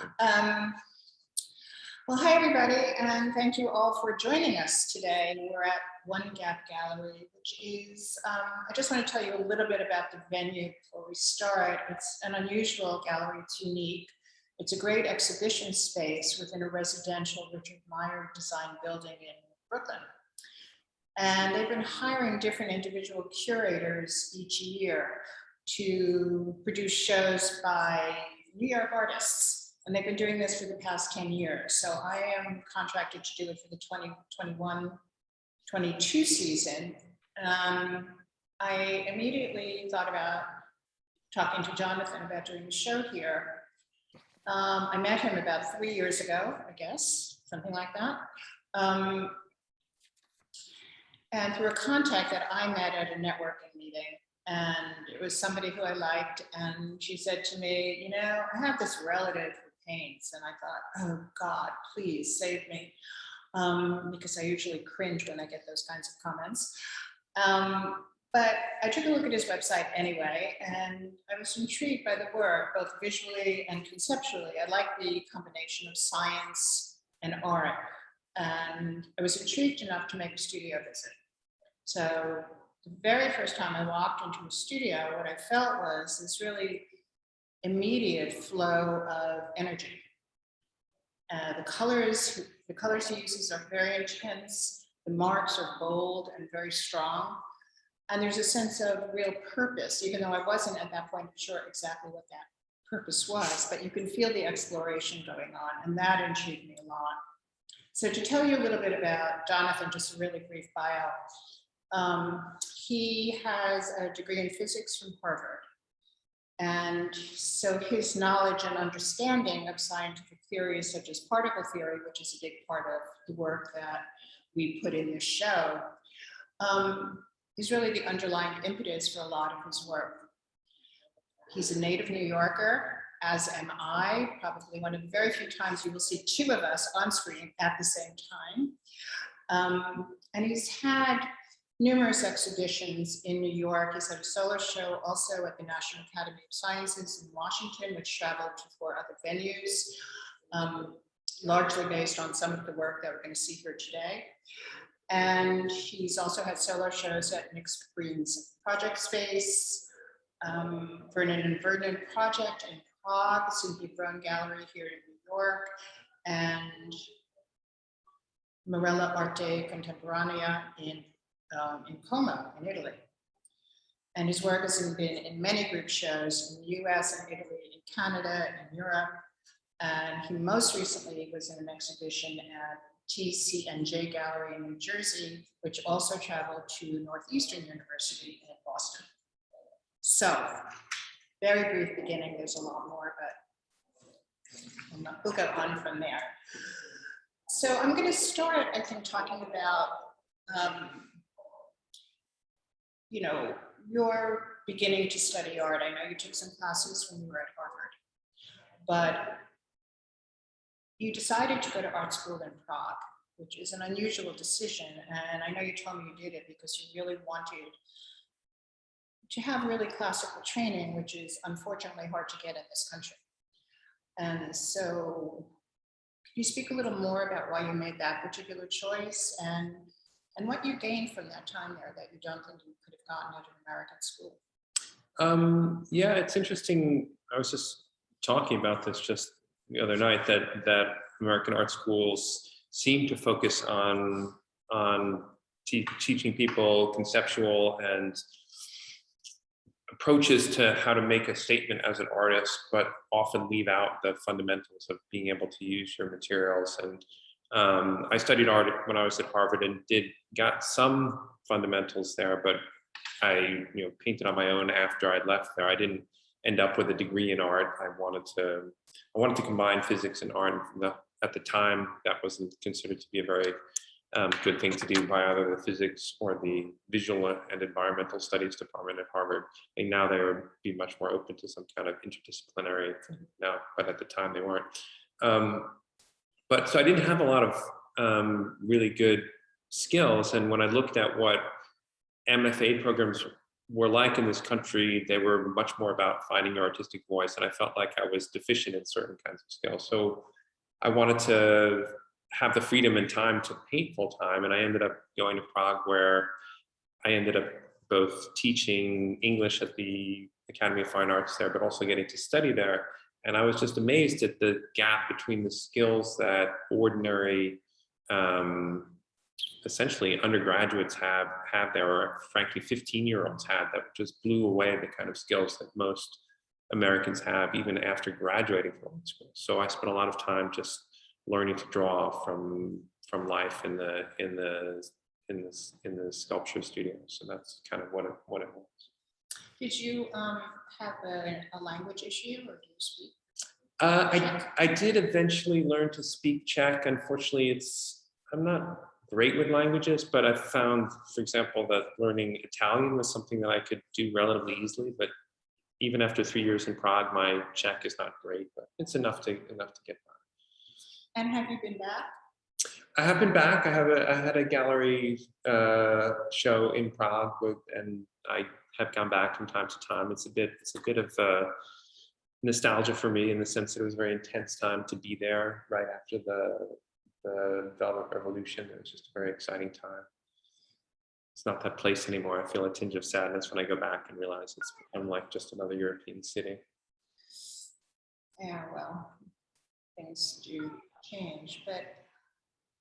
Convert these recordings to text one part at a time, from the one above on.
Um, well, hi everybody, and thank you all for joining us today. We're at One Gap Gallery, which is, I just want to tell you a little bit about the venue before we start. It's an unusual gallery, it's unique. It's a great exhibition space within a residential Richard Meyer designed building in Brooklyn. And they've been hiring different individual curators each year to produce shows by New York artists. And they've been doing this for the past 10 years. So I am contracted to do it for the 2021-22 season. I immediately thought about talking to Jonathan about doing the show here. I met him about 3 years ago, I guess, something like that. And through a contact that I met at a networking meeting, and it was somebody who I liked, and she said to me, you know, I have this relative who paints, and I thought, oh God, please save me, because I usually cringe when I get those kinds of comments. But I took a look at his website anyway, and I was intrigued by the work, both visually and conceptually. I like the combination of science and art, and I was intrigued enough to make a studio visit. So the very first time I walked into a studio, what I felt was this really immediate flow of energy. The colors he uses are very intense. The marks are bold and very strong. And there's a sense of real purpose, even though I wasn't at that point sure exactly what that purpose was, but you can feel the exploration going on, and that intrigued me a lot. So to tell you a little bit about Jonathan, just a really brief bio. He has a degree in physics from Harvard. And so his knowledge and understanding of scientific theories such as particle theory, which is a big part of the work that we put in this show, is really the underlying impetus for a lot of his work. He's a native New Yorker, as am I. Probably one of the very few times you will see two of us on screen at the same time. And he's had numerous exhibitions in New York. He's had a solo show also at the National Academy of Sciences in Washington, which traveled to 4 other venues, largely based on some of the work that we're going to see here today. And he's also had solo shows at Nick Green's Project Space, Vernon and Vernon Project in Prague, Cynthia Brown Gallery here in New York, and Marella Arte Contemporanea in Como, in Italy. And his work has been in many group shows in the US and Italy, in Canada, and Europe. And he most recently was in an exhibition at TCNJ Gallery in New Jersey, which also traveled to Northeastern University in Boston. So, very brief beginning, there's a lot more, but we'll go on from there. So I'm going to start, I think, talking about you know, you're beginning to study art. I know you took some classes when you were at Harvard, but you decided to go to art school in Prague, which is an unusual decision. And I know you told me you did it because you really wanted to have really classical training, which is unfortunately hard to get in this country. And so could you speak a little more about why you made that particular choice and what you gained from that time there that you don't think you could have gotten at an American school? Yeah, it's interesting. I was just talking about this just the other night, that American art schools seem to focus on teaching people conceptual and approaches to how to make a statement as an artist, but often leave out the fundamentals of being able to use your materials. And I studied art when I was at Harvard and got some fundamentals there, but I painted on my own after I left there. I didn't end up with a degree in art. I wanted to combine physics and art. At the time, that wasn't considered to be a very good thing to do by either the physics or the visual and environmental studies department at Harvard. And now they would be much more open to some kind of interdisciplinary thing now, but at the time they weren't. But so I didn't have a lot of really good skills. And when I looked at what MFA programs were like in this country, they were much more about finding your artistic voice. And I felt like I was deficient in certain kinds of skills. So I wanted to have the freedom and time to paint full time. And I ended up going to Prague, where I ended up both teaching English at the Academy of Fine Arts there, but also getting to study there. And I was just amazed at the gap between the skills that ordinary, essentially undergraduates have there, or frankly 15-year-olds had, that just blew away the kind of skills that most Americans have even after graduating from art school. So I spent a lot of time just learning to draw from life in the sculpture studio. So that's kind of what it was. Did you have a language issue, or do you speak? I did eventually learn to speak Czech. Unfortunately, I'm not great with languages, but I found, for example, that learning Italian was something that I could do relatively easily. But even after 3 years in Prague, my Czech is not great, but it's enough to get by. And have you been back? I have been back. I had a gallery show in Prague, and I have gone back from time to time. It's a bit of nostalgia for me, in the sense that it was a very intense time to be there right after the Velvet Revolution. It was just a very exciting time. It's not that place anymore. I feel a tinge of sadness when I go back and realize it's become like just another European city. Yeah, well, things do change. But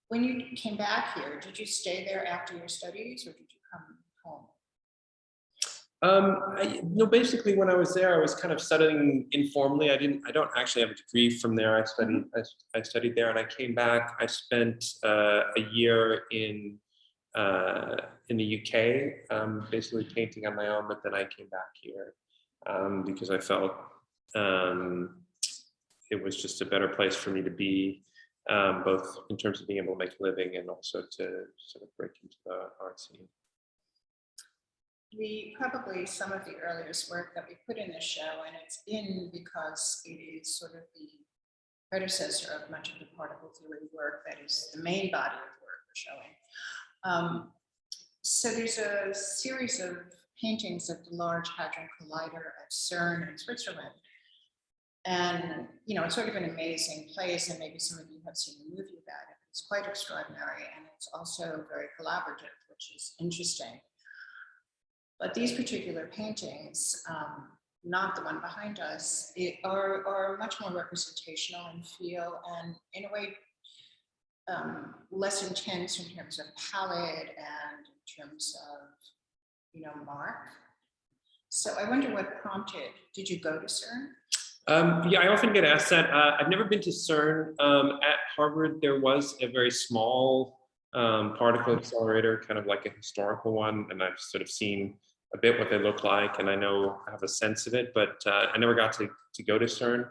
when you came back here, did you stay there after your studies, or did you come home? No, basically when I was there, I was kind of studying informally. I don't actually have a degree from there. I studied there, and I came back. I spent a year in the UK, basically painting on my own, but then I came back here because I felt it was just a better place for me to be, both in terms of being able to make a living and also to sort of break into the art scene. Probably some of the earliest work that we put in the show, and it's in because it is sort of the predecessor of much of the particle theory work that is the main body of work we're showing. So there's a series of paintings of the Large Hadron Collider at CERN in Switzerland. And, it's sort of an amazing place, and maybe some of you have seen a movie about it. It's quite extraordinary, and it's also very collaborative, which is interesting. But these particular paintings, not the one behind us, are much more representational in feel, and in a way less intense in terms of palette and in terms of, mark. So I wonder what prompted. Did you go to CERN? Yeah, I often get asked that. I've never been to CERN. At Harvard, there was a very small particle accelerator, kind of like a historical one, and I've sort of seen a bit what they look like, and I have a sense of it, but I never got to go to CERN.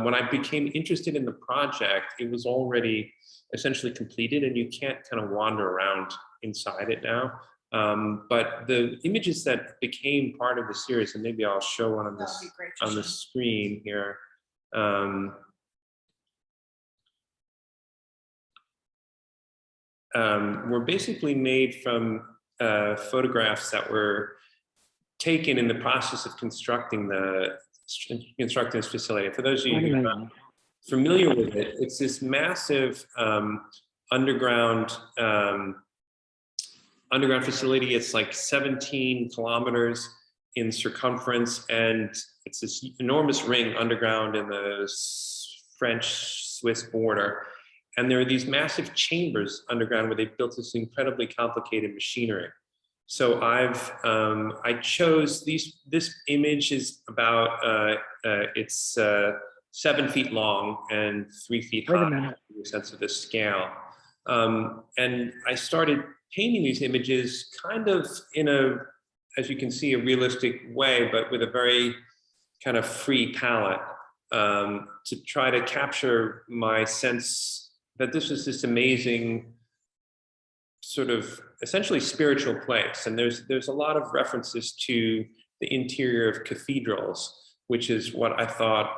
When I became interested in the project, it was already essentially completed, and you can't kind of wander around inside it now. But the images that became part of the series, and maybe I'll show one on the screen here. Were basically made from photographs that were taken in the process of constructing this facility. For those of you who are not familiar with it, it's this massive underground facility. It's like 17 kilometers in circumference, and it's this enormous ring underground in the French-Swiss border. And there are these massive chambers underground where they built this incredibly complicated machinery. So I chose this image is about, it's 7 feet long and 3 feet high, in the sense of the scale. And I started painting these images kind of in as you can see, a realistic way, but with a very kind of free palette, to try to capture my sense that this was this amazing sort of essentially spiritual place. And there's a lot of references to the interior of cathedrals, which is what I thought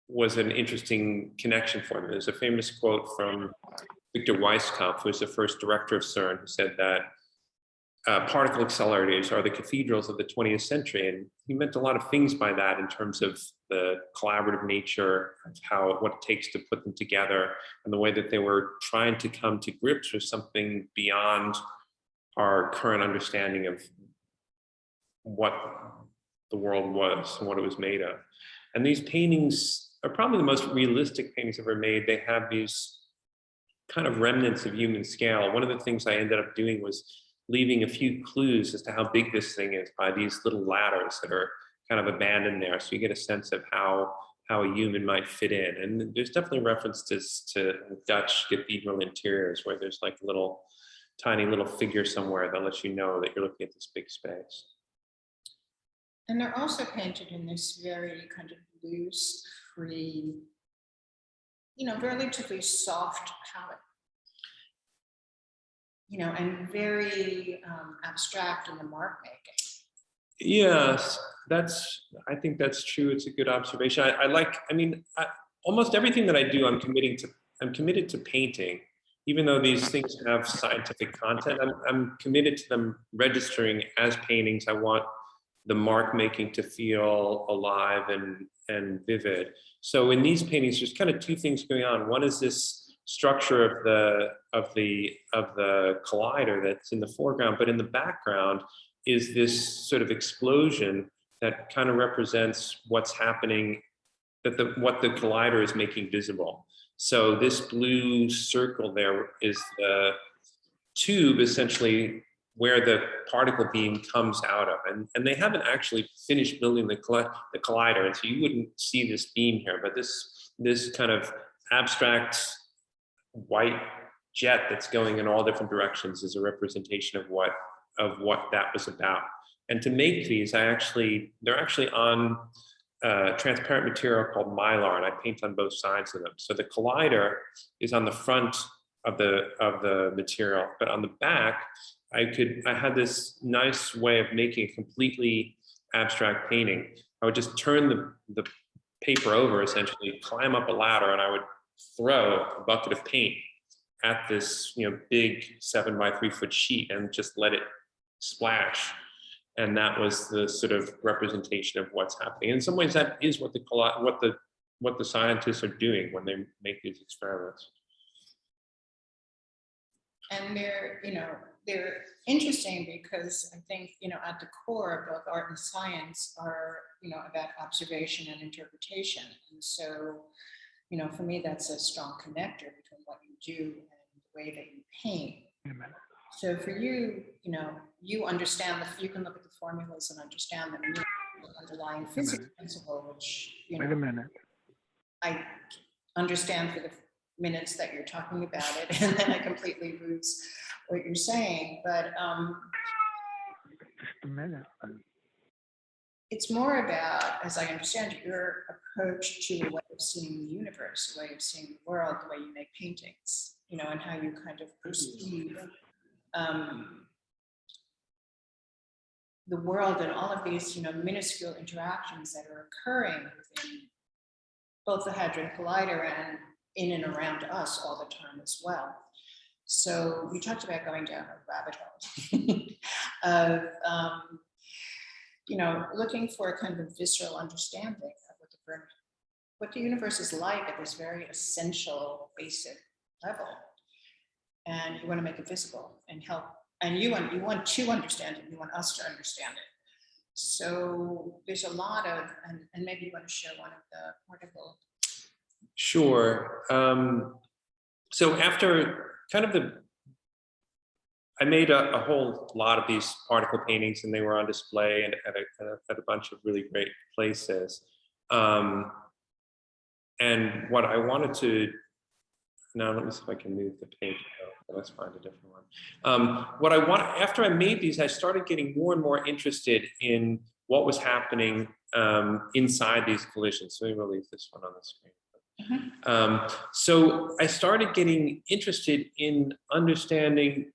was an interesting connection for me. There's a famous quote from Victor Weisskopf, who was the first director of CERN, who said that particle accelerators are the cathedrals of the 20th century. And he meant a lot of things by that in terms of the collaborative nature of what it takes to put them together, and the way that they were trying to come to grips with something beyond our current understanding of what the world was and what it was made of. And these paintings are probably the most realistic paintings ever made. They have these kind of remnants of human scale. One of the things I ended up doing was leaving a few clues as to how big this thing is by these little ladders that are kind of abandoned there. So you get a sense of how a human might fit in. And there's definitely references to Dutch cathedral interiors where there's like a little tiny little figure somewhere that lets you know that you're looking at this big space. And they're also painted in this very kind of loose, free, relatively soft palette. And very abstract in the mark making. Yes, I think that's true. It's a good observation. Almost everything that I do, I'm committed to painting, even though these things have scientific content. I'm committed to them registering as paintings. I want the mark making to feel alive and vivid. So in these paintings, there's kind of two things going on. One is this structure of the collider that's in the foreground, but in the background is this sort of explosion that kind of represents what's happening, what the collider is making visible. So this blue circle there is the tube, essentially, where the particle beam comes out of, and they haven't actually finished building the collider, and so you wouldn't see this beam here, but this kind of abstract white jet that's going in all different directions is a representation of what that was about. And to make these, they're actually on transparent material called Mylar, and I paint on both sides of them. So the collider is on the front of the material, but on the back, I had this nice way of making a completely abstract painting. I would just turn the paper over, essentially, climb up a ladder, and I would throw a bucket of paint at this big 7x3 foot sheet and just let it splash. And that was the sort of representation of what's happening. In some ways, that is what the scientists are doing when they make these experiments. And they're interesting because I think, at the core of both art and science are, about observation and interpretation. And so, for me, that's a strong connector between what you do and the way that you paint. Amen. So for you, you understand you can look at the formulas and understand them, and the underlying physics principle, which, Wait a minute. I understand for the minutes that you're talking about it, and then I completely lose what you're saying. But Just a minute. it's more about, as I understand it, your approach to a way of seeing the universe, a way of seeing the world, the way you make paintings, and how you kind of perceive the world and all of these, minuscule interactions that are occurring within both the Hadron Collider and in and around us all the time as well. So we talked about going down a rabbit hole of, looking for a kind of visceral understanding of what the universe is like at this very essential, basic level. And you want to make it visible and help. And you want to understand it. You want us to understand it. So there's a lot of, and maybe you want to share one of the articles. Sure. So after kind of I made a whole lot of these particle paintings, and they were on display and at a bunch of really great places. And what I wanted to, now let me see if I can move the page. Let's find a different one. After I made these, I started getting more and more interested in what was happening inside these collisions. So maybe we'll leave this one on the screen. Mm-hmm. So I started getting interested in understanding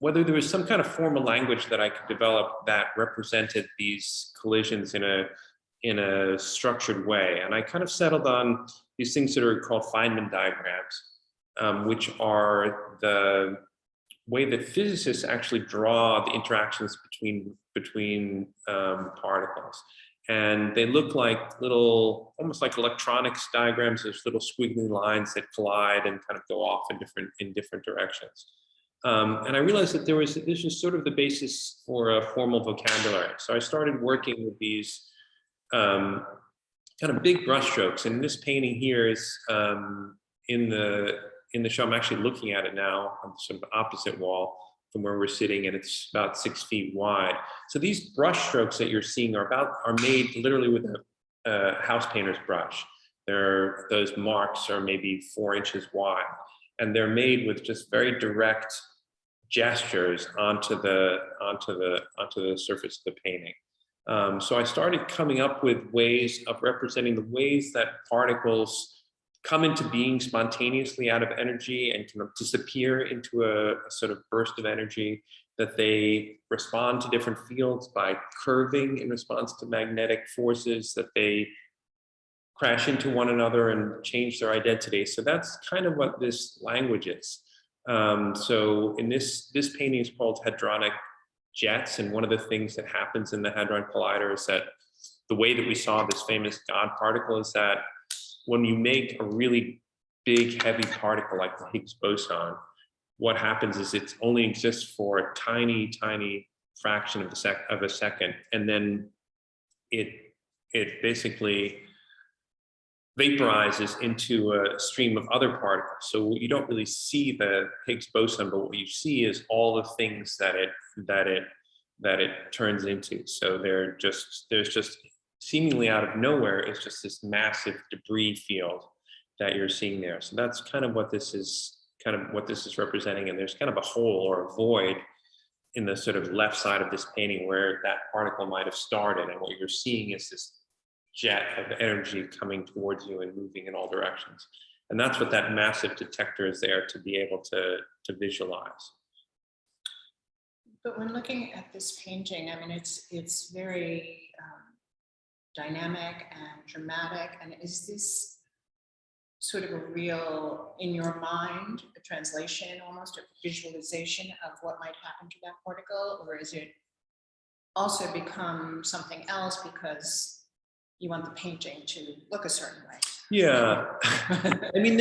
whether there was some kind of formal language that I could develop that represented these collisions in a structured way. And I kind of settled on these things that are called Feynman diagrams, which are the way that physicists actually draw the interactions between particles. And they look like little, almost like electronics diagrams. There's little squiggly lines that collide and kind of go off in different directions. And I realized that this is sort of the basis for a formal vocabulary. So I started working with these kind of big brushstrokes. And this painting here is in the show. I'm actually looking at it now on sort of the opposite wall from where we're sitting, and it's about 6 feet wide. So these brushstrokes that you're seeing are made literally with a house painter's brush. Those marks are maybe 4 inches wide, and they're made with just very direct gestures onto the surface of the painting. So I started coming up with ways of representing the ways that particles come into being spontaneously out of energy and kind of disappear into a sort of burst of energy, that they respond to different fields by curving in response to magnetic forces, that they crash into one another and change their identity. So that's kind of what this language is. So in this painting is called Hadronic Jets, and one of the things that happens in the Hadron Collider is that the way that we saw this famous God particle is that when you make a really big, heavy particle like the Higgs boson, what happens is it only exists for a tiny, tiny fraction of a second, and then it basically vaporizes into a stream of other particles. So you don't really see the Higgs boson, but what you see is all the things that it turns into. So there's just seemingly out of nowhere, it's just this massive debris field that you're seeing there. So that's kind of what this is representing. And there's kind of a hole or a void in the sort of left side of this painting where that particle might have started. And what you're seeing is this jet of energy coming towards you and moving in all directions. And that's what that massive detector is there to be able to visualize. But when looking at this painting, I mean, it's very dynamic and dramatic. And is this sort of a real, in your mind, a translation, almost a visualization of what might happen to that particle? Or is it also become something else because you want the painting to look a certain way? Yeah, I mean,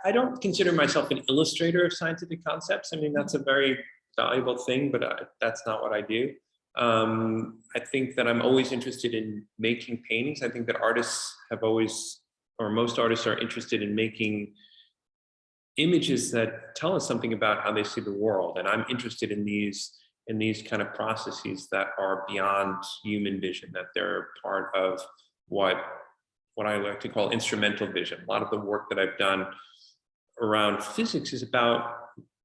I don't consider myself an illustrator of scientific concepts. I mean, that's a very valuable thing, but that's not what I do. I think that I'm always interested in making paintings. I think that artists have always, or most artists are interested in making images that tell us something about how they see the world. And I'm interested in these kind of processes that are beyond human vision, that they're part of what I like to call instrumental vision. A lot of the work that I've done around physics is about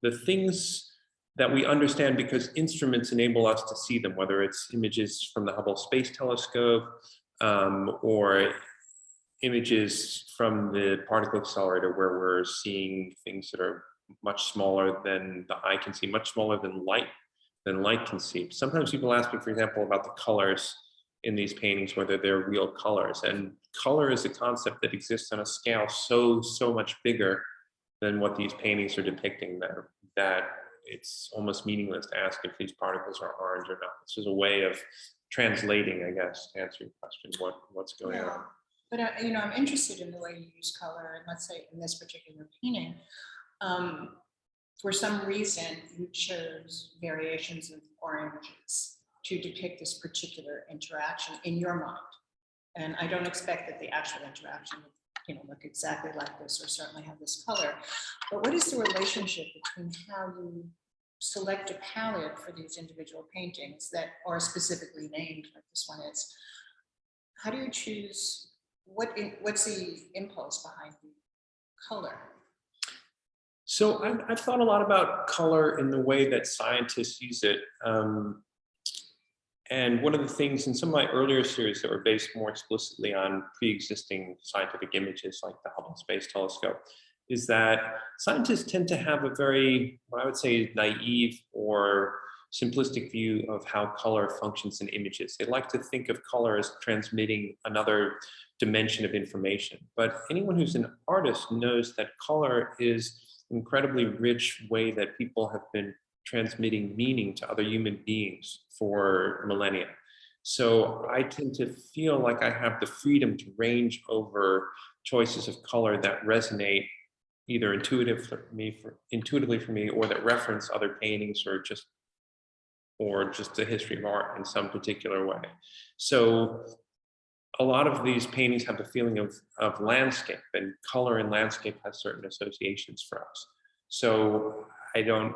the things that we understand because instruments enable us to see them, whether it's images from the Hubble Space Telescope or images from the particle accelerator, where we're seeing things that are much smaller than the eye can see, much smaller than light can see. Sometimes people ask me, for example, about the colors in these paintings, whether they're real colors. And color is a concept that exists on a scale so much bigger than what these paintings are depicting, that it's almost meaningless to ask if these particles are orange or not. This is a way of translating, I guess, to answer your question, what's going on. But I'm interested in the way you use color, and let's say in this particular painting, for some reason you chose variations of oranges to depict this particular interaction in your mind. And I don't expect that the actual interaction would look exactly like this, or certainly have this color. But what is the relationship between how you select a palette for these individual paintings that are specifically named, like this one is? How do you choose, what's the impulse behind the color? So I've thought a lot about color in the way that scientists use it. And one of the things in some of my earlier series that were based more explicitly on pre-existing scientific images like the Hubble Space Telescope is that scientists tend to have a very, what I would say, naive or simplistic view of how color functions in images. They like to think of color as transmitting another dimension of information. But anyone who's an artist knows that color is incredibly rich way that people have been transmitting meaning to other human beings for millennia. So I tend to feel like I have the freedom to range over choices of color that resonate either intuitively for me, or that reference other paintings, or just the history of art in some particular way. So a lot of these paintings have the feeling of landscape, and color and landscape has certain associations for us. So I don't,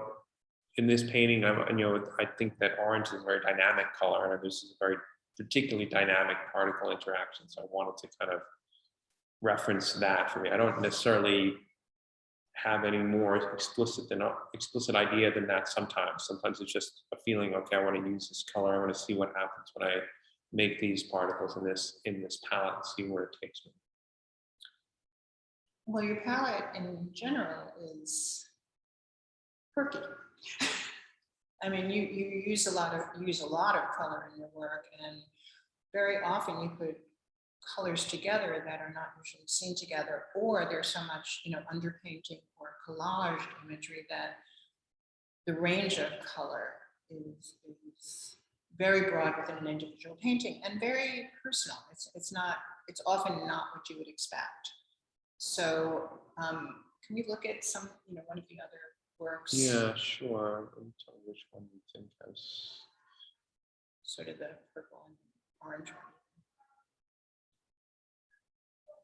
in this painting, I think that orange is a very dynamic color, and this is a very particularly dynamic particle interaction. So I wanted to kind of reference that for me. I don't necessarily have any more explicit idea than that sometimes. Sometimes it's just a feeling, okay, I want to use this color. I want to see what happens when I make these particles in this palette and see where it takes me. Well, your palette in general is quirky. I mean, you use a lot of color in your work, and very often you put colors together that are not usually seen together, or there's so much, underpainting or collage imagery that the range of color is very broad within an individual painting and very personal. It's often not what you would expect. So can we look at some, one of the other works? Yeah, sure. Let me tell you which one you think has sort of the purple and orange one.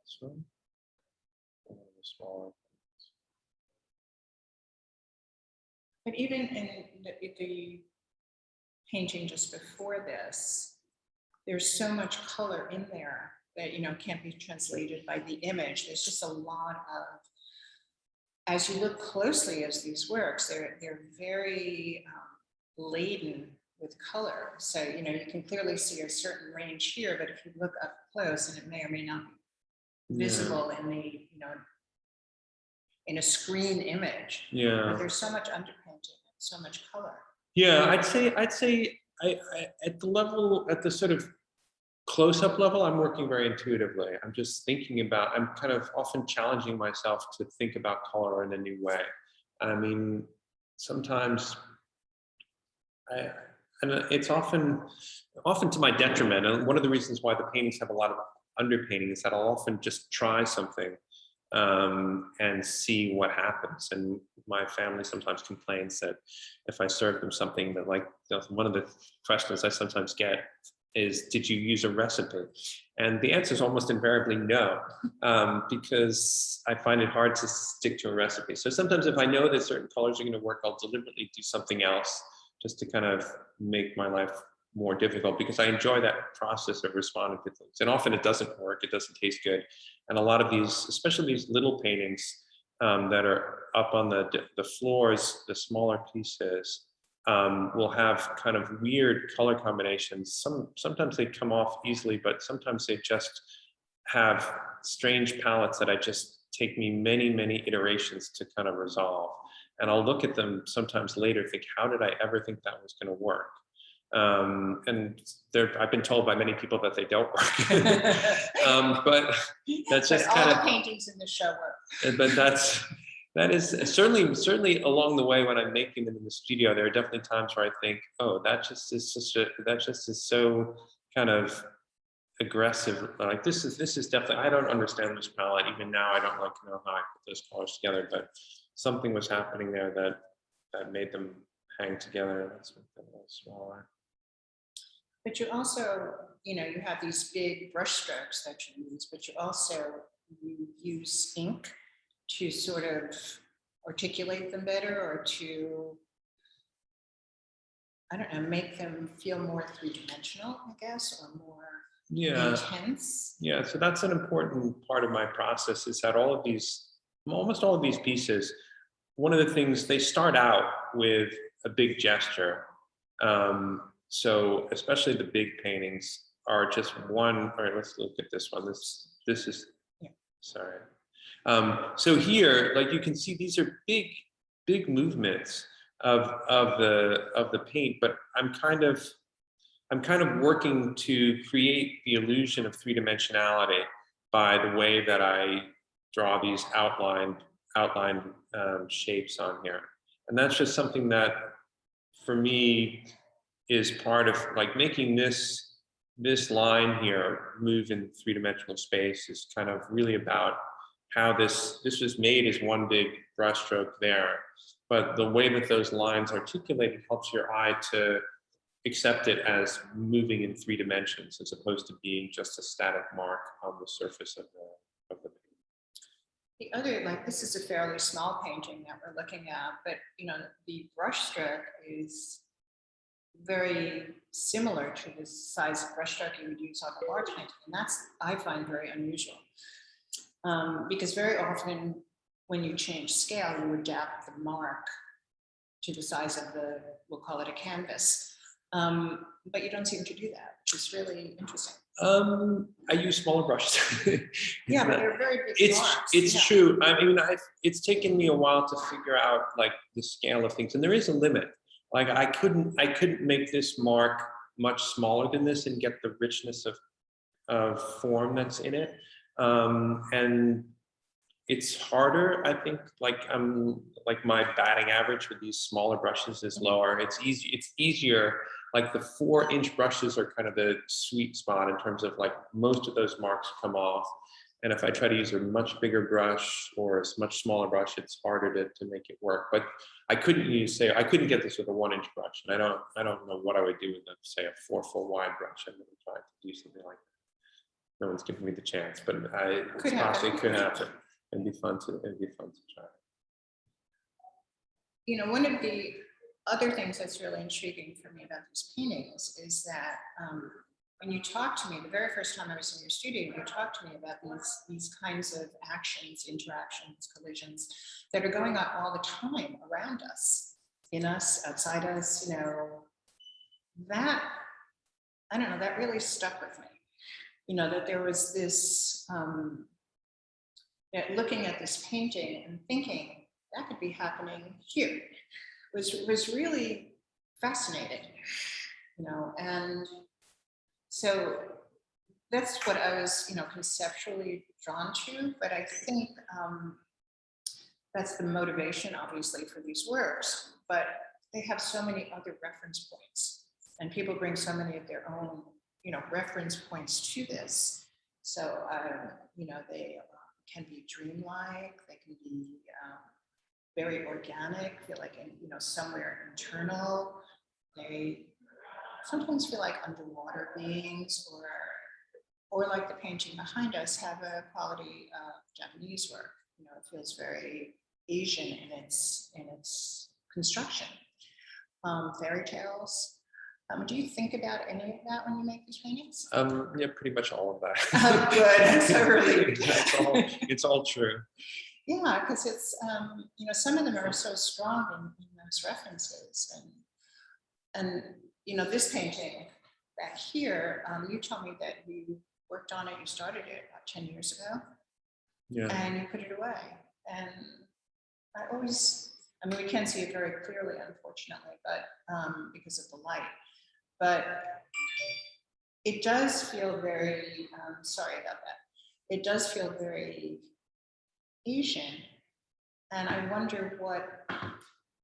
This one? One of the smaller ones. But even in the painting just before this, there's so much color in there that can't be translated by the image. There's just a lot of, as you look closely as these works, they're very laden with color. So you can clearly see a certain range here, but if you look up close, and it may or may not be visible in the in a screen image. Yeah. But there's so much underpainting and so much color. Yeah, I'd say I at the sort of close-up level, I'm working very intuitively. I'm just thinking about, I'm kind of often challenging myself to think about color in a new way. I mean, sometimes and it's often to my detriment. And one of the reasons why the paintings have a lot of underpainting is that I'll often just try something and see what happens. And my family sometimes complains that if I serve them something that, like, one of the questions I sometimes get is, did you use a recipe? And the answer is almost invariably no, because I find it hard to stick to a recipe. So sometimes if I know that certain colors are going to work, I'll deliberately do something else just to kind of make my life more difficult, because I enjoy that process of responding to things. And often it doesn't work, it doesn't taste good. And a lot of these, especially these little paintings that are up on the floors, the smaller pieces, will have kind of weird color combinations. Sometimes they come off easily, but sometimes they just have strange palettes that take me many, many iterations to kind of resolve. And I'll look at them sometimes later, think, how did I ever think that was going to work? And I've been told by many people that they don't work. But that's just all the paintings in the show work. But that is certainly along the way when I'm making them in the studio, there are definitely times where I think, oh, that just is so kind of aggressive. Like this is definitely, I don't understand this palette. Even now, I don't know how I put those colors together, but something was happening there that made them hang together. That's make them a little smaller. But you also, you have these big brush strokes that you use, but you use ink to sort of articulate them better, or to, I don't know, make them feel more three-dimensional, I guess, or more intense. Yeah, so that's an important part of my process, is that almost all of these pieces, one of the things, they start out with a big gesture. So especially the big paintings are just one. All right, let's look at this one. This is, sorry. So here, like you can see, these are big movements of the paint, but I'm kind of working to create the illusion of three-dimensionality by the way that I draw these outline outline shapes on here. And that's just something that, for me, is part of like making this line here move in three-dimensional space is kind of really about how this was made as one big brushstroke there. But the way that those lines articulated helps your eye to accept it as moving in 3 dimensions, as opposed to being just a static mark on the surface of the painting. The other, like, this is a fairly small painting that we're looking at, but the brushstroke is very similar to the size of brushstroke you would use on a large painting, and that's, I find, very unusual. Because very often when you change scale, you adapt the mark to the size of the, we'll call it a canvas. But you don't seem to do that, which is really interesting. I use smaller brushes. Yeah, but they're very big marks. It's true. I mean, it's taken me a while to figure out like the scale of things, and there is a limit. Like I couldn't make this mark much smaller than this and get the richness of form that's in it. And it's harder, I think, like my batting average with these smaller brushes is lower. It's easier. Like the 4-inch brushes are kind of the sweet spot in terms of like most of those marks come off. And if I try to use a much bigger brush or a much smaller brush, it's harder to make it work. But I couldn't get this with a 1-inch brush, and I don't know what I would do with, say, a 4-foot wide brush. I've never tried to do something like that. No one's given me the chance, but it's possible it could happen. It'd be fun to try. One of the other things that's really intriguing for me about these paintings is that when you talk to me, the very first time I was in your studio, you talked to me about these kinds of actions, interactions, collisions that are going on all the time around us, in us, outside us. That, I don't know, that really stuck with me. That there was this, looking at this painting and thinking that could be happening here was really fascinating, and so that's what I was, conceptually drawn to. But I think that's the motivation, obviously, for these works. But they have so many other reference points, and people bring so many of their own, reference points to this. So, they can be dreamlike. They can be very organic. Feel like somewhere internal. They sometimes feel like underwater beings, or like the painting behind us, have a quality of Japanese work. It feels very Asian in its construction. Fairy tales. Do you think about any of that when you make these paintings? Yeah, pretty much all of that. Oh, good. So relieved. It's all true. Yeah, because it's some of them are so strong in those references, and this painting back here, you told me that you worked on it. You started it about 10 years ago. Yeah. And you put it away. And we can't see it very clearly, unfortunately, but because of the light. But it does feel very, sorry about that. It does feel very Asian. And I wonder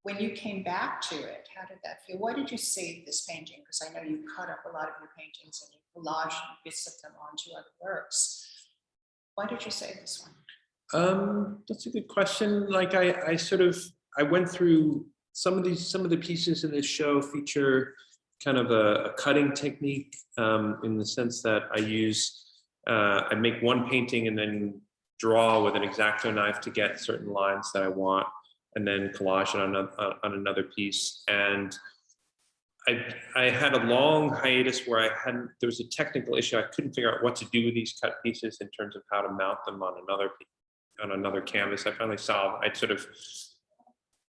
when you came back to it, how did that feel? Why did you save this painting? Because I know you cut up a lot of your paintings and you collaged bits of them onto other works. Why did you save this one? That's a good question. Like I went through some of the pieces in this show feature kind of a cutting technique, in the sense that I make one painting and then draw with an X-Acto knife to get certain lines that I want, and then collage it on another piece. And I had a long hiatus where there was a technical issue. I couldn't figure out what to do with these cut pieces in terms of how to mount them on another canvas. I finally solved. I sort of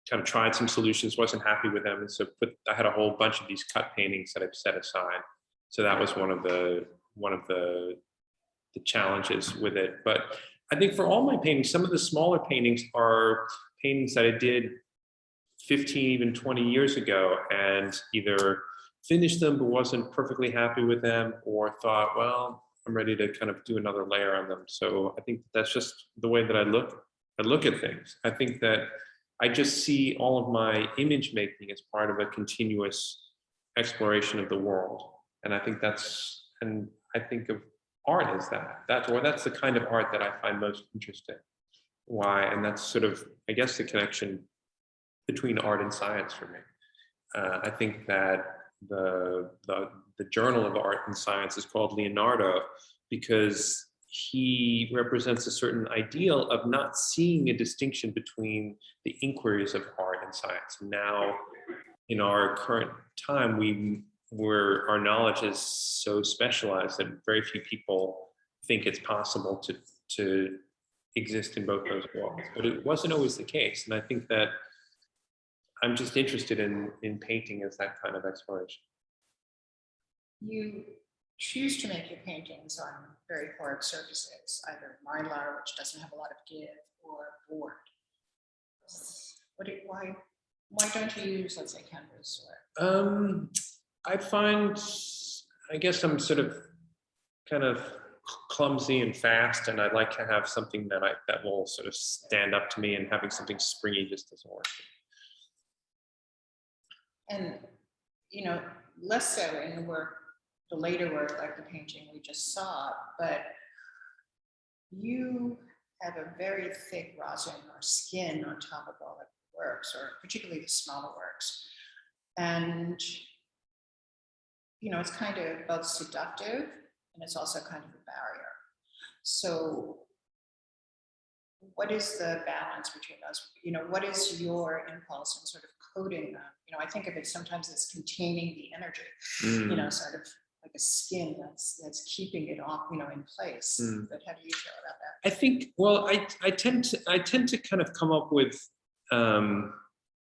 kind of tried some solutions, wasn't happy with them, and so I had a whole bunch of these cut paintings that I've set aside. So that was one of the challenges with it. But I think for all my paintings, some of the smaller paintings are paintings that I did 15, even 20 years ago, and either finished them but wasn't perfectly happy with them, or thought, well, I'm ready to kind of do another layer on them. So I think that's just the way that I look look at things. I think that I just see all of my image making as part of a continuous exploration of the world. And I think I think of art as that. That's the kind of art that I find most interesting. Why? And that's sort of, I guess, the connection between art and science for me. I think that the journal of art and science is called Leonardo because he represents a certain ideal of not seeing a distinction between the inquiries of art and science. Now, in our current time, where our knowledge is so specialized that very few people think it's possible to exist in both those worlds. But it wasn't always the case. And I think that I'm just interested in painting as that kind of exploration. You choose to make your paintings on very hard surfaces, either mylar, which doesn't have a lot of give, or board. Why don't you use, let's say, canvas? Or I guess I'm sort of kind of clumsy and fast, and I like to have something that will sort of stand up to me, and having something springy just doesn't work. And, less so in the later work, like the painting we just saw, but you have a very thick rosin or skin on top of all the works, or particularly the smaller works. And, it's kind of both seductive and it's also kind of a barrier. So what is the balance between those? What is your impulse in sort of coding them? I think of it sometimes as containing the energy, sort of like a skin that's keeping it off, in place. But how do you feel about that? I think, well, I tend to kind of come up with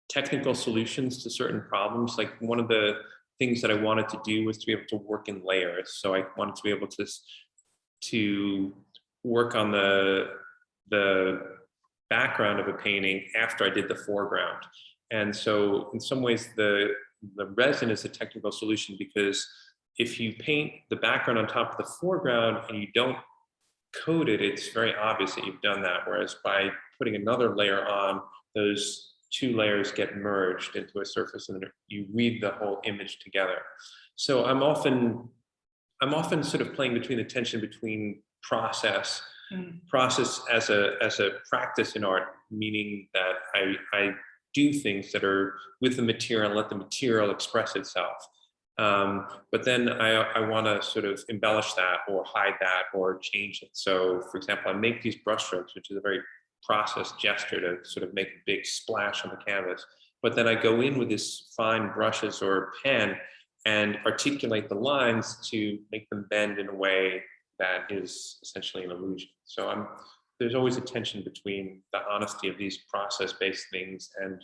technical solutions to certain problems. Like one of the things that I wanted to do was to be able to work in layers. So I wanted to be able to work on the background of a painting after I did the foreground. And so in some ways the resin is a technical solution, because if you paint the background on top of the foreground and you don't coat it, it's very obvious that you've done that. Whereas by putting another layer on, those two layers get merged into a surface and you read the whole image together. So I'm often sort of playing between the tension between process as a practice in art, meaning that I do things that are with the material and let the material express itself. But then I want to sort of embellish that or hide that or change it. So for example, I make these brush strokes, which is a very process gesture to sort of make a big splash on the canvas. But then I go in with this fine brushes or pen and articulate the lines to make them bend in a way that is essentially an illusion. So there's always a tension between the honesty of these process-based things and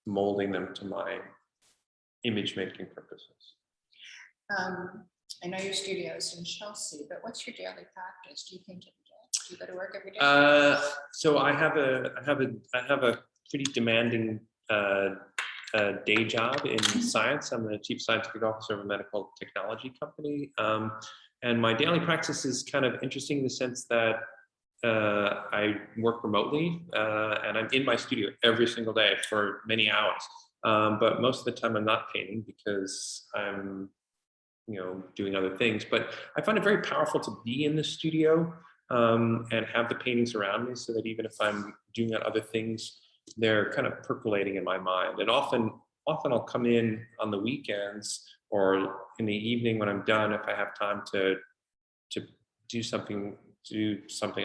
molding them to my image-making purposes. I know your studio is in Chelsea, but what's your daily practice? Do you paint every day? Do you go to work every day? So I have a pretty demanding day job in science. I'm the chief scientific officer of a medical technology company. And my daily practice is kind of interesting in the sense that I work remotely and I'm in my studio every single day for many hours. But most of the time I'm not painting because I'm doing other things. But I find it very powerful to be in the studio and have the paintings around me, so that even if I'm doing other things, they're kind of percolating in my mind. And often I'll come in on the weekends or in the evening when I'm done, if I have time to do something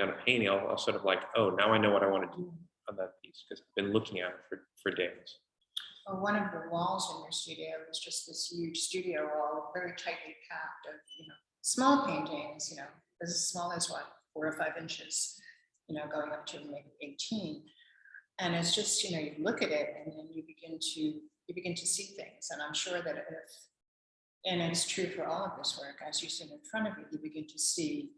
on a painting, I'll sort of like, oh, now I know what I want to do on that piece, because I've been looking at it for days. Well, one of the walls in your studio is just this huge studio wall, very tightly packed of small paintings, as small as 4 or 5 inches, going up to maybe 18. And it's just, you look at it and then you begin to see things. And I'm sure that and it's true for all of this work, as you sit in front of you, you begin to see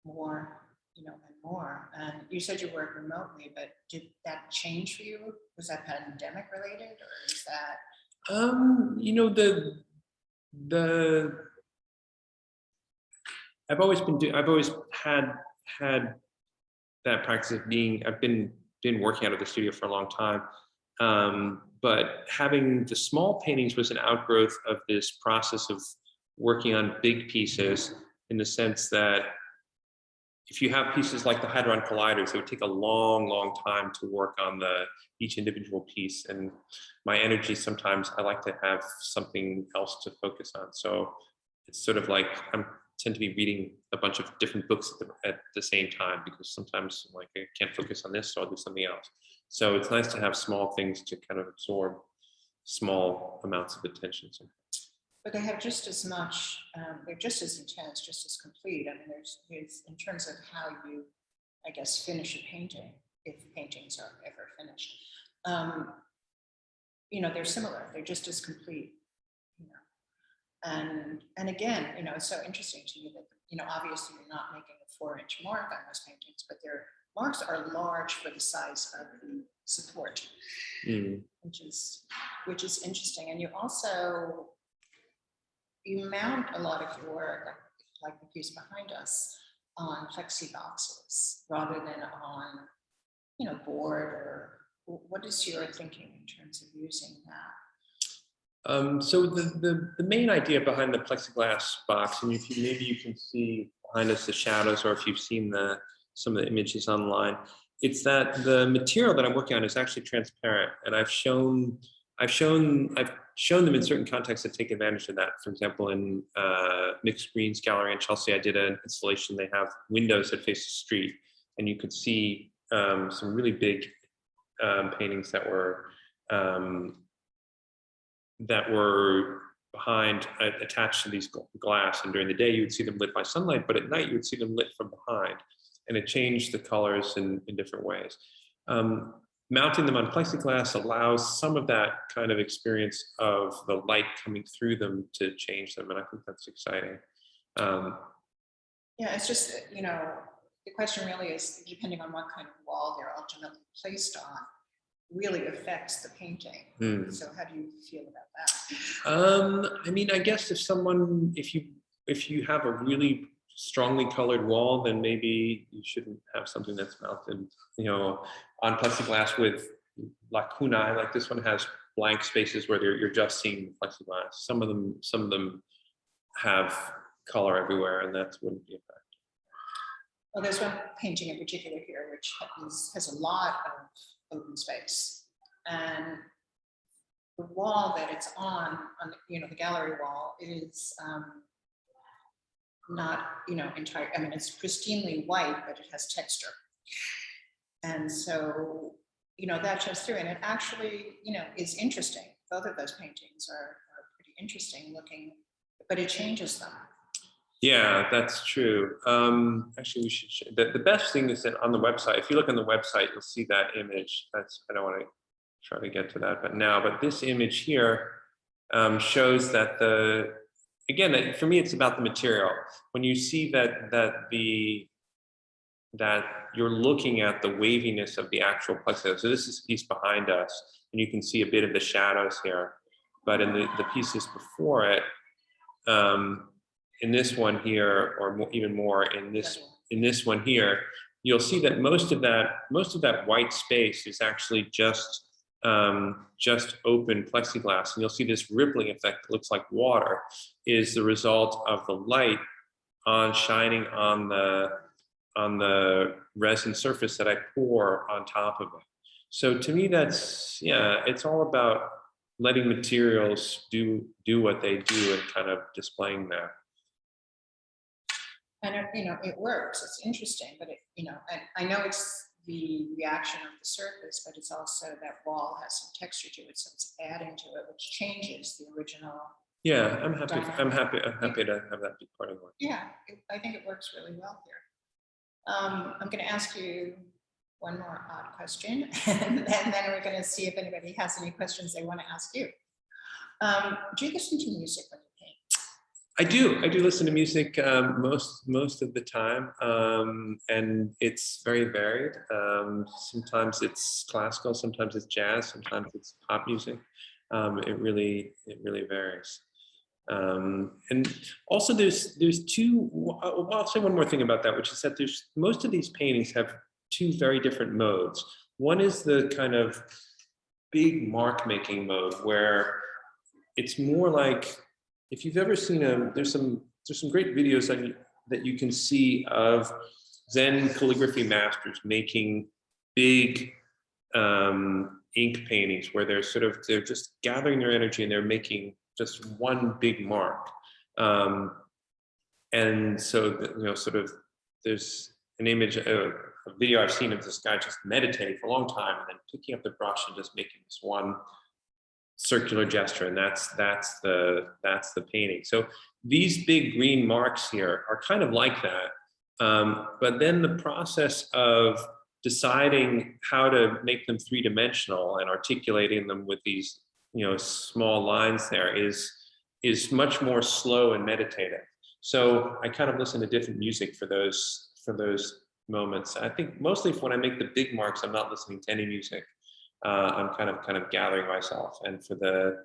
more, and more. And you said you work remotely, but did that change for you? Was that pandemic related, or is that? I've always had that practice of I've been been working out of the studio for a long time. But having the small paintings was an outgrowth of this process of working on big pieces, in the sense that if you have pieces like the Hadron Colliders, it would take a long, long time to work on each individual piece. And my energy, sometimes I like to have something else to focus on. So it's sort of like I tend to be reading a bunch of different books at the same time, because sometimes like I can't focus on this, so I'll do something else. So it's nice to have small things to kind of absorb small amounts of attention. But they have just as much, they're just as intense, just as complete. I mean, there's in terms of how you, I guess, finish a painting, if paintings are ever finished, you know, they're similar. They're just as complete, you know. And again, you know, it's so interesting to me that, you know, obviously you're not making a 4-inch mark on those paintings, but their marks are large for the size of the support, which is interesting. And you also, you mount a lot of your work, like the piece behind us, on plexi boxes rather than on, you know, board. Or what is your thinking in terms of using that? So the main idea behind the plexiglass box, and if maybe you can see behind us the shadows, or if you've seen some of the images online, it's that the material that I'm working on is actually transparent, and I've shown them in certain contexts that take advantage of that. For example, in Mixed Greens Gallery in Chelsea, I did an installation. They have windows that face the street, and you could see some really big paintings that were behind, attached to these glass. And during the day, you would see them lit by sunlight, but at night, you would see them lit from behind. And it changed the colors in different ways. Mounting them on plexiglass allows some of that kind of experience of the light coming through them to change them. And I think that's exciting. Yeah, it's just, you know, the question really is, depending on what kind of wall they're ultimately placed on, really affects the painting. So how do you feel about that? I mean, I guess if you have a really strongly colored wall, then maybe you shouldn't have something that's mounted, you know, on plexiglass with lacunae. Like this one has blank spaces where you're just seeing the plexiglass. Some of them have color everywhere, and that wouldn't be a factor. Well, there's one painting in particular here which has a lot of open space, and the wall that it's on the, you know, the gallery wall is not, you know, entire. I mean, it's pristinely white, but it has texture, and so, you know, that shows through, and it actually, you know, is interesting. Both of those paintings are pretty interesting looking, but it changes them. Yeah, that's true. Actually, we should. The best thing is that on the website, if you look on the website, you'll see that image. I don't want to try to get to that, but this image here shows that again, for me, it's about the material. When you see that you're looking at the waviness of the actual plexiglass. So this is a piece behind us, and you can see a bit of the shadows here. But in the pieces before it, in this one here, or even more in this one here, you'll see that most of that white space is actually just open plexiglass, and you'll see this rippling effect that looks like water is the result of the light shining on the resin surface that I pour on top of it. So to me, that's, yeah, it's all about letting materials do what they do and kind of displaying that. And you know, it works. It's interesting, but it, you know, I know it's the reaction of the surface, but it's also that wall has some texture to it, so it's adding to it, which changes the original. Yeah, I'm happy to have that be part of it. Yeah, I think it works really well here. I'm going to ask you one more odd question, and then we're going to see if anybody has any questions they want to ask you. Do you listen to music when you paint? I do listen to music most of the time, and it's very varied. Sometimes it's classical, sometimes it's jazz, sometimes it's pop music. It really varies. And also there's two, I'll say one more thing about that, which is that most of these paintings have two very different modes. One is the kind of big mark making mode where it's more like, if you've ever seen there's some great videos that you can see of Zen calligraphy masters making big ink paintings where they're just gathering their energy and they're making just one big mark. And so, there's an image, a video I've seen of this guy just meditating for a long time and then picking up the brush and just making this one circular gesture, and that's the painting. So these big green marks here are kind of like that. But then the process of deciding how to make them three-dimensional and articulating them with these, small lines there is much more slow and meditative. So I kind of listen to different music for those moments. I think mostly when I make the big marks, I'm not listening to any music. I'm kind of gathering myself, and for the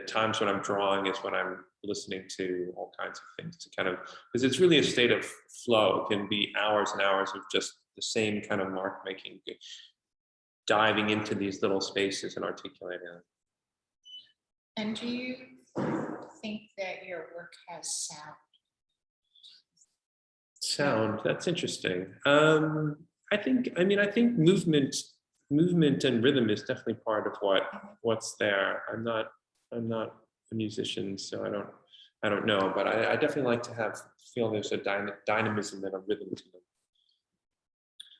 times when I'm drawing is when I'm listening to all kinds of things to because it's really a state of flow. It can be hours and hours of just the same kind of mark making, diving into these little spaces and articulating them. And do you think that your work has sound? Sound, that's interesting. I think movement and rhythm is definitely part of what's there. I'm not a musician, so I don't know, but I definitely like to feel there's a dynamism and a rhythm to them.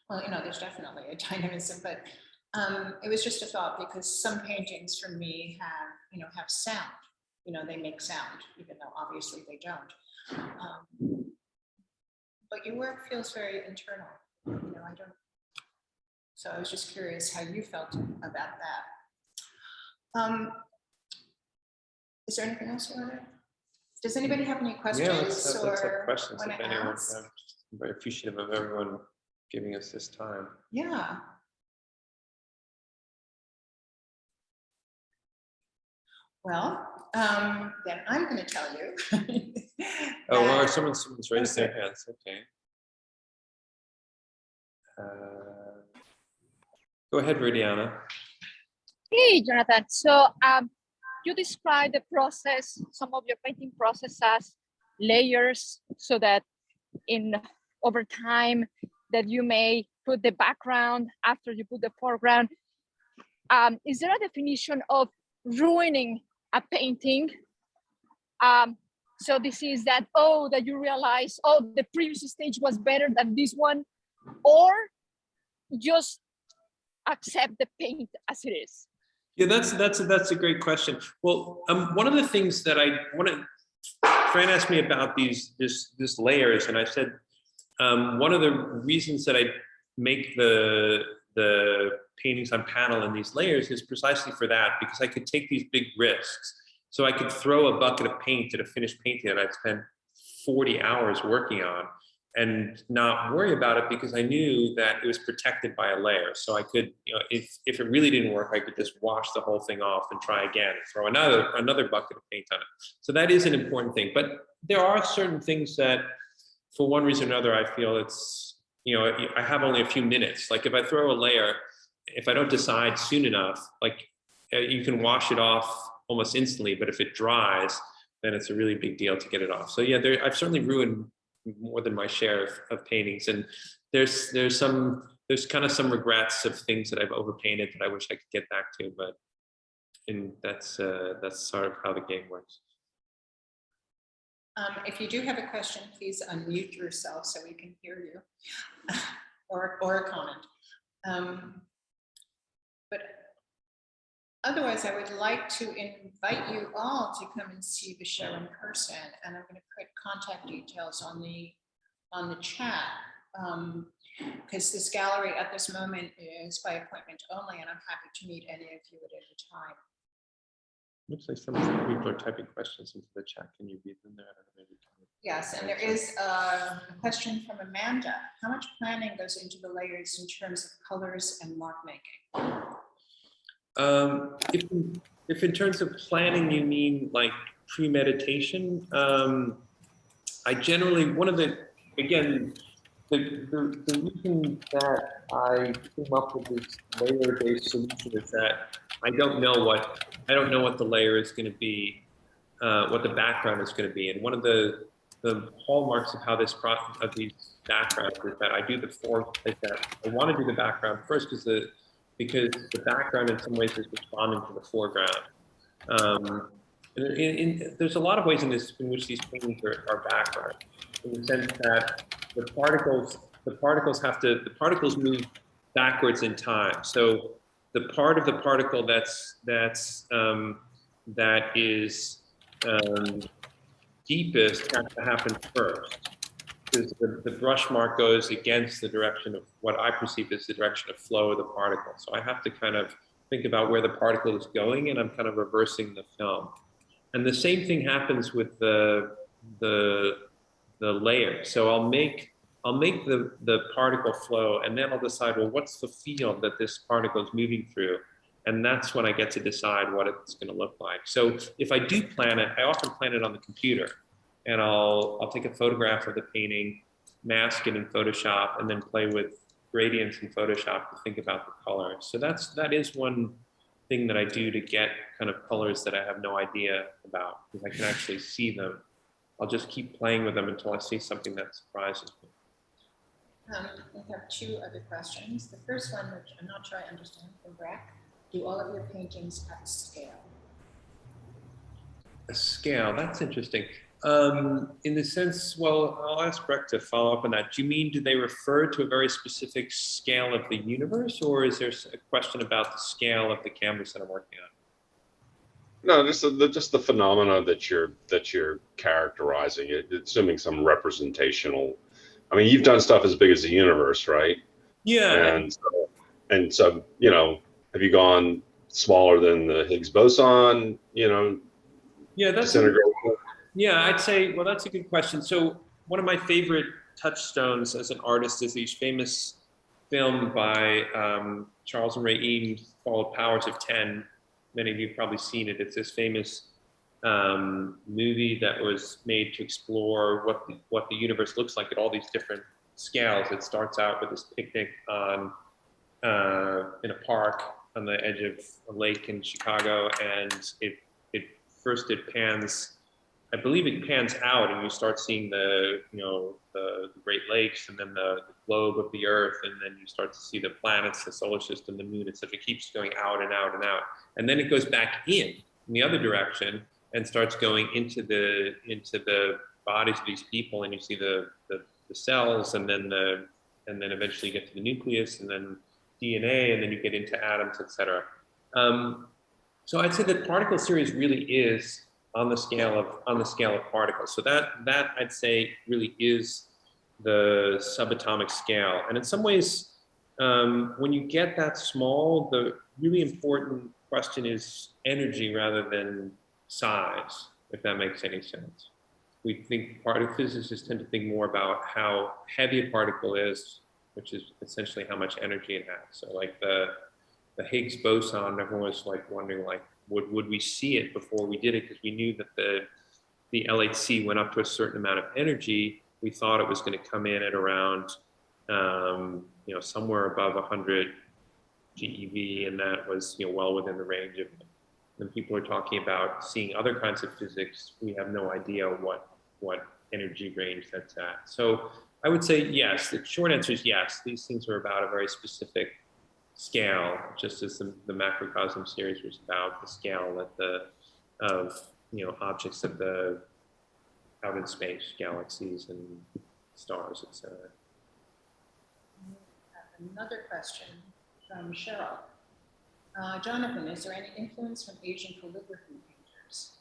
Well, there's definitely a dynamism, but it was just a thought, because some paintings for me have sound. They make sound, even though obviously they don't. But your work feels very internal. I don't. So I was just curious how you felt about that. Is there anything else you want to? Does anybody have any questions? Yeah, let's have questions if anyone. I'm very appreciative of everyone giving us this time. Yeah. Well, then I'm going to tell you. Or someone's raised their hands. Okay. Go ahead, Rudiana. Hey, Jonathan. So you described the process, some of your painting process as layers, so that over time that you may put the background after you put the foreground. Is there a definition of ruining a painting? So this is that you realize, the previous stage was better than this one, or just accept the paint as it is? Yeah, that's a great question. Well, one of the things that Fran asked me about this layers, and I said one of the reasons that I make the paintings on panel in these layers is precisely for that, because I could take these big risks. So I could throw a bucket of paint at a finished painting that I'd spent 40 hours working on and not worry about it, because I knew that it was protected by a layer. So I could, if it really didn't work, I could just wash the whole thing off and try again and throw another bucket of paint on it. So that is an important thing. But there are certain things that, for one reason or another, I feel it's, I have only a few minutes. Like if I throw a layer, if I don't decide soon enough, you can wash it off almost instantly, but if it dries, then it's a really big deal to get it off. So yeah, I've certainly ruined more than my share of paintings, and there's kind of some regrets of things that I've overpainted that I wish I could get back to, but that's sort of how the game works. If you do have a question, please unmute yourself so we can hear you, or a comment. But otherwise, I would like to invite you all to come and see the show in person, and I'm going to put contact details on the chat, because this gallery at this moment is by appointment only, and I'm happy to meet any of you at any time. Looks like some people are typing questions into the chat. Can you read them there? Yes, and there is a question from Amanda. How much planning goes into the layers in terms of colors and mark making? If in terms of planning you mean like premeditation, I generally, one of the again, the reason that I came up with this layer-based solution is that I don't know what the layer is going to be, what the background is going to be, and one of the hallmarks of how of these backgrounds is that I want to do the background first because the background in some ways is responding to the foreground. There's a lot of ways in which these paintings are background, in the sense that the particles move backwards in time. So the part of the particle that is deepest has to happen first, because the brush mark goes against the direction of what I perceive as the direction of flow of the particle. So I have to kind of think about where the particle is going, and I'm kind of reversing the film. And the same thing happens with the layer. So I'll make the particle flow, and then I'll decide, well, what's the field that this particle is moving through? And that's when I get to decide what it's going to look like. So if I do plan it, I often plan it on the computer, and I'll take a photograph of the painting, mask it in Photoshop, and then play with gradients in Photoshop to think about the color. So that is one thing that I do to get kind of colors that I have no idea about, because I can actually see them. I'll just keep playing with them until I see something that surprises me. We have two other questions. The first one, which I'm not sure I understand, from Breck: do all of your paintings have a scale? A scale, that's interesting. In the sense, well, I'll ask Breck to follow up on that. Do you mean, do they refer to a very specific scale of the universe, or is there a question about the scale of the canvas that I'm working on? No, just the phenomena that you're characterizing, assuming some representational. I mean, you've done stuff as big as the universe, right? Yeah. And so, have you gone smaller than the Higgs boson? Yeah, I'd say, well, that's a good question. So one of my favorite touchstones as an artist is these famous film by Charles and Ray Eames called Powers of 10. Many of you have probably seen it. It's this famous movie that was made to explore what the universe looks like at all these different scales. It starts out with this picnic in a park on the edge of a lake in Chicago, and it pans. I believe it pans out, and you start seeing the Great Lakes, and then the globe of the Earth, and then you start to see the planets, the solar system, the moon, etc. It keeps going out and out and out, and then it goes back in the other direction and starts going into the bodies of these people, and you see the cells, and then eventually you get to the nucleus, and then DNA, and then you get into atoms, etc. So I'd say that particle series really is on the scale of particles. So that I'd say really is the subatomic scale. And in some ways, when you get that small, the really important question is energy rather than size, if that makes any sense. We think physicists tend to think more about how heavy a particle is, which is essentially how much energy it has. So like the Higgs boson, everyone was like wondering, like, would we see it before we did it? Because we knew that the LHC went up to a certain amount of energy. We thought it was going to come in at around, somewhere above 100 GeV, and that was, well within the range of it. When people are talking about seeing other kinds of physics, we have no idea what energy range that's at. So I would say yes. The short answer is yes. These things are about a very specific scale, just as the macrocosm series was about the scale of objects out in space, galaxies and stars, etc. Another question from Cheryl. Jonathan, is there any influence from Asian calligraphy painters?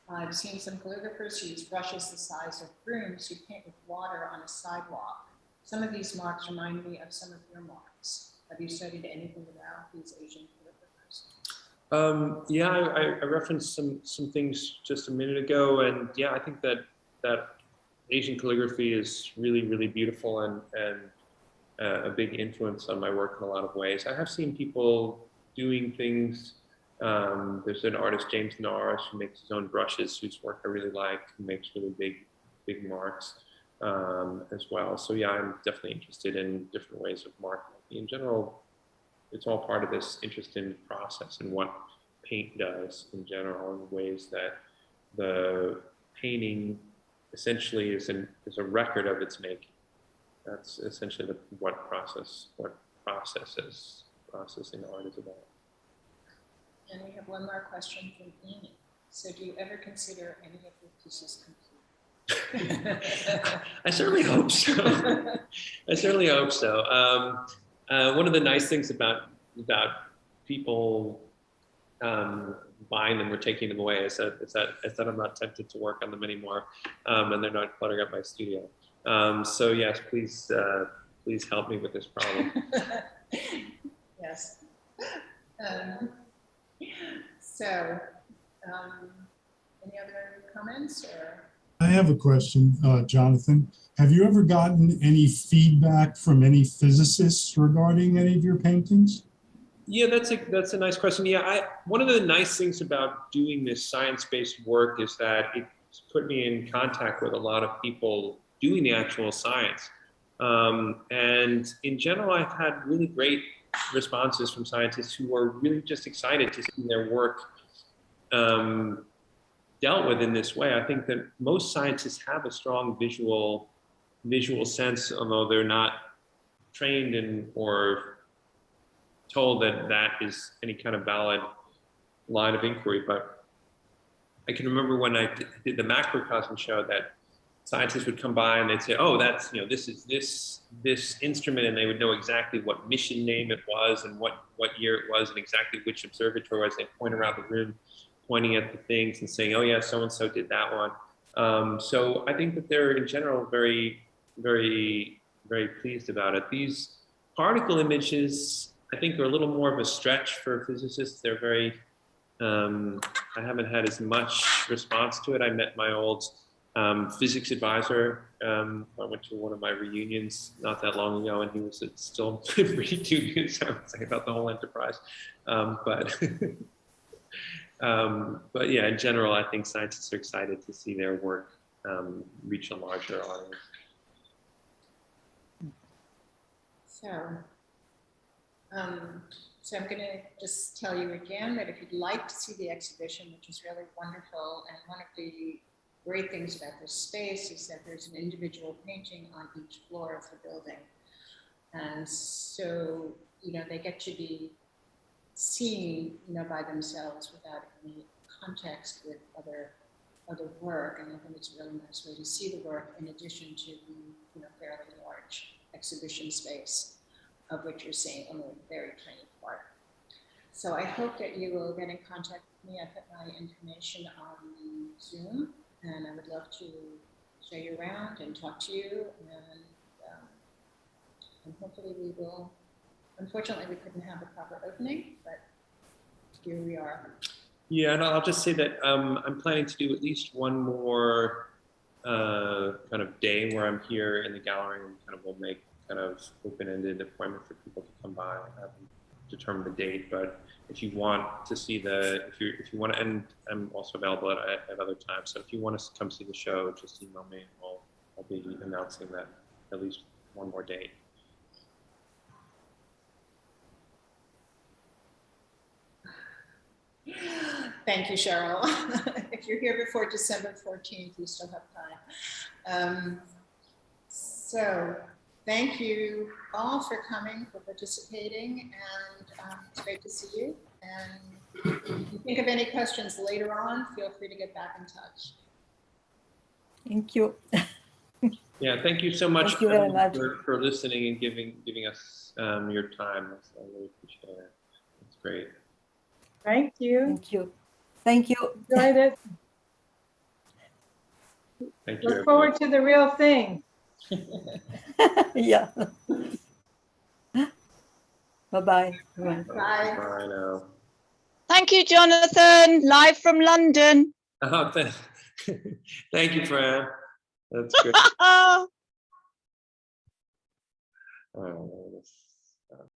I've seen some calligraphers use brushes the size of brooms who paint with water on a sidewalk. Some of these marks remind me of some of your marks. Have you studied anything about these Asian calligraphers? Yeah, I referenced some things just a minute ago, and yeah, I think that Asian calligraphy is really, really beautiful and a big influence on my work in a lot of ways. I have seen people doing things. There's an artist, James Norris, who makes his own brushes, whose work I really like, who makes really big marks. as well. So yeah, I'm definitely interested in different ways of marketing. In general, it's all part of this interest in process and what paint does in general, in ways that the painting essentially is a record of its making. That's essentially what processing art is about. And we have one more question from Amy. So do you ever consider any of your pieces complete? I certainly hope so. I certainly hope so. One of the nice things about people buying them or taking them away is that I'm not tempted to work on them anymore, and they're not cluttering up my studio. So yes, please help me with this problem. Yes. So, any other comments or? I have a question, Jonathan. Have you ever gotten any feedback from any physicists regarding any of your paintings? Yeah, that's a nice question. Yeah, one of the nice things about doing this science-based work is that it's put me in contact with a lot of people doing the actual science. And in general, I've had really great responses from scientists who are really just excited to see their work dealt with in this way. I think that most scientists have a strong visual sense, although they're not trained in or told that that is any kind of valid line of inquiry. But I can remember when I did the macrocosm show that scientists would come by and they'd say, oh, that's, this is this instrument, and they would know exactly what mission name it was and what year it was and exactly which observatory it was. They'd point around the room, pointing at the things and saying, oh yeah, so-and-so did that one. So I think that they're in general very, very, very pleased about it. These particle images, I think, are a little more of a stretch for physicists. They're very, I haven't had as much response to it. I met my old physics advisor. I went to one of my reunions not that long ago, and he was still pretty dubious, I would say, about the whole enterprise. But yeah, in general, I think scientists are excited to see their work reach a larger audience. So I'm going to just tell you again that if you'd like to see the exhibition, which is really wonderful, and one of the great things about this space is that there's an individual painting on each floor of the building. And so, they get to be seen, by themselves without any context with other work. And I think it's a really nice way to see the work in addition to the, fairly large exhibition space of which you're seeing only a very tiny part. So I hope that you will get in contact with me. I put my information on the Zoom, and I would love to show you around and talk to you. And hopefully we will. Unfortunately, we couldn't have a proper opening, but here we are. Yeah, and I'll just say that I'm planning to do at least one more kind of day where I'm here in the gallery, and kind of we'll make kind of open-ended appointment for people to come by. I haven't determined the date, but if you want to see if you want to, and I'm also available at other times. So if you want to come see the show, just email me. I'll be announcing that at least one more date. Thank you, Cheryl. If you're here before December 14th, you still have time. So thank you all for coming, for participating, and it's great to see you. And if you think of any questions later on, feel free to get back in touch. Thank you. Yeah, thank you so much, Thank you very much for listening and giving us your time. I really appreciate it. It's great. Thank you. Thank you. Thank you. Enjoyed it. Thank you. Look forward to the real thing. Yeah. Bye-bye. Bye. Bye now. Thank you, Jonathan, live from London. Oh, thank you, Fran. That's great. Oh,